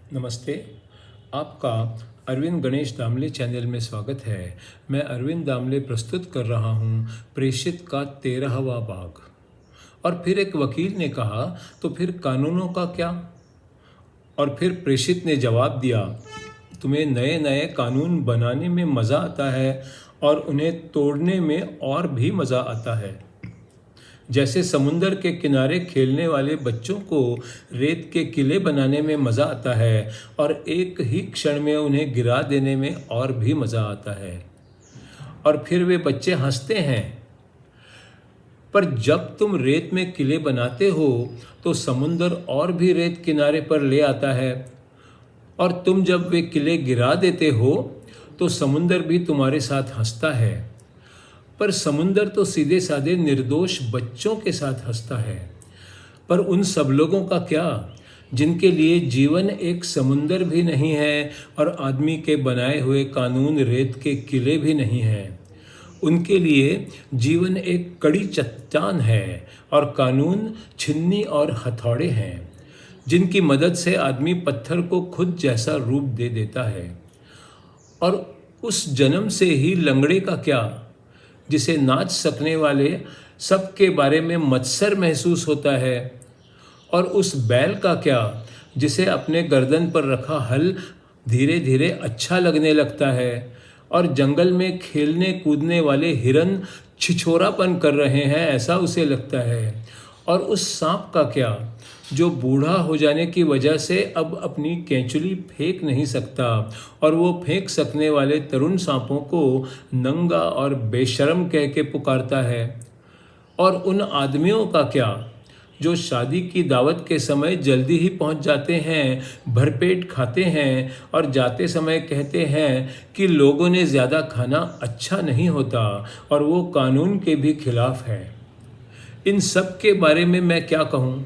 नमस्ते। आपका अरविंद गणेश दामले चैनल में स्वागत है। मैं अरविंद दामले प्रस्तुत कर रहा हूँ प्रेषित का 13वां भाग। और फिर एक वकील ने कहा, तो फिर कानूनों का क्या? और फिर प्रेषित ने जवाब दिया, तुम्हें नए नए कानून बनाने में मज़ा आता है और उन्हें तोड़ने में और भी मज़ा आता है। जैसे समुंदर के किनारे खेलने वाले बच्चों को रेत के किले बनाने में मज़ा आता है और एक ही क्षण में उन्हें गिरा देने में और भी मज़ा आता है, और फिर वे बच्चे हंसते हैं। पर जब तुम रेत में किले बनाते हो तो समुंदर और भी रेत किनारे पर ले आता है, और तुम जब वे किले गिरा देते हो तो समुंदर भी तुम्हारे साथ हंसता है। पर समुंदर तो सीधे साधे निर्दोष बच्चों के साथ हंसता है। पर उन सब लोगों का क्या जिनके लिए जीवन एक समुंदर भी नहीं है और आदमी के बनाए हुए कानून रेत के किले भी नहीं हैं। उनके लिए जीवन एक कड़ी चट्टान है और कानून छिन्नी और हथौड़े हैं, जिनकी मदद से आदमी पत्थर को खुद जैसा रूप दे देता है। और उस जन्म से ही लंगड़े का क्या, जिसे नाच सकने वाले सबके बारे में मत्सर महसूस होता है। और उस बैल का क्या जिसे अपने गर्दन पर रखा हल धीरे धीरे अच्छा लगने लगता है। और जंगल में खेलने कूदने वाले हिरन छिछोरापन कर रहे हैं ऐसा उसे लगता है। और उस सांप का क्या जो बूढ़ा हो जाने की वजह से अब अपनी केंचुली फेंक नहीं सकता, और वो फेंक सकने वाले तरुण सांपों को नंगा और बेशर्म कह के पुकारता है। और उन आदमियों का क्या जो शादी की दावत के समय जल्दी ही पहुंच जाते हैं, भरपेट खाते हैं और जाते समय कहते हैं कि लोगों ने ज़्यादा खाना अच्छा नहीं होता, और वो कानून के भी खिलाफ है। इन सब के बारे में मैं क्या कहूँ?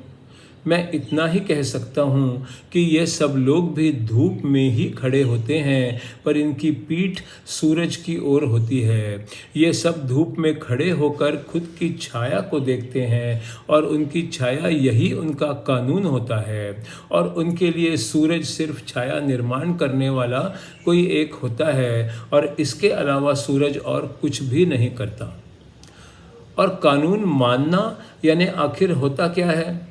मैं इतना ही कह सकता हूँ कि ये सब लोग भी धूप में ही खड़े होते हैं, पर इनकी पीठ सूरज की ओर होती है। ये सब धूप में खड़े होकर खुद की छाया को देखते हैं, और उनकी छाया यही उनका कानून होता है। और उनके लिए सूरज सिर्फ छाया निर्माण करने वाला कोई एक होता है, और इसके अलावा सूरज और कुछ भी नहीं करता। और कानून मानना यानी आखिर होता क्या है?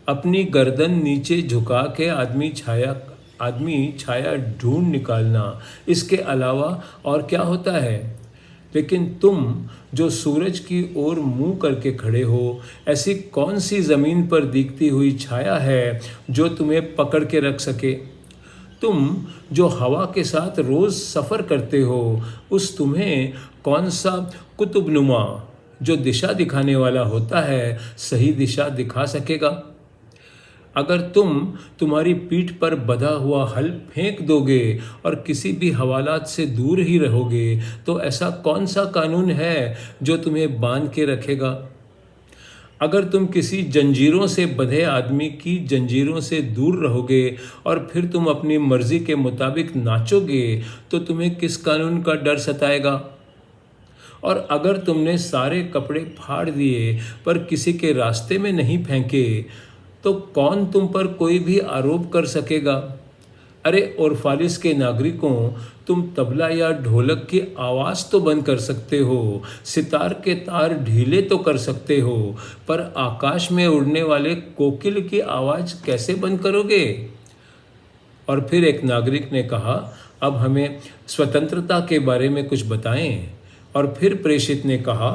अपनी गर्दन नीचे झुका के आदमी छाया ढूंढ निकालना, इसके अलावा और क्या होता है? लेकिन तुम जो सूरज की ओर मुंह करके खड़े हो, ऐसी कौन सी ज़मीन पर दिखती हुई छाया है जो तुम्हें पकड़ के रख सके? तुम जो हवा के साथ रोज़ सफ़र करते हो, उस तुम्हें कौन सा कुतुबनुमा जो दिशा दिखाने वाला होता है सही दिशा दिखा सकेगा? अगर तुम तुम्हारी पीठ पर बंधा हुआ हल फेंक दोगे और किसी भी हवालात से दूर ही रहोगे, तो ऐसा कौन सा कानून है जो तुम्हें बांध के रखेगा? अगर तुम किसी जंजीरों से बंधे आदमी की जंजीरों से दूर रहोगे और फिर तुम अपनी मर्जी के मुताबिक नाचोगे, तो तुम्हें किस कानून का डर सताएगा? और अगर तुमने सारे कपड़े फाड़ दिए पर किसी के रास्ते में नहीं फेंके, तो कौन तुम पर कोई भी आरोप कर सकेगा? अरे ओरफालिस के नागरिकों, तुम तबला या ढोलक की आवाज़ तो बंद कर सकते हो, सितार के तार ढीले तो कर सकते हो, पर आकाश में उड़ने वाले कोकिल की आवाज़ कैसे बंद करोगे? और फिर एक नागरिक ने कहा, अब हमें स्वतंत्रता के बारे में कुछ बताएं। और फिर प्रेषित ने कहा,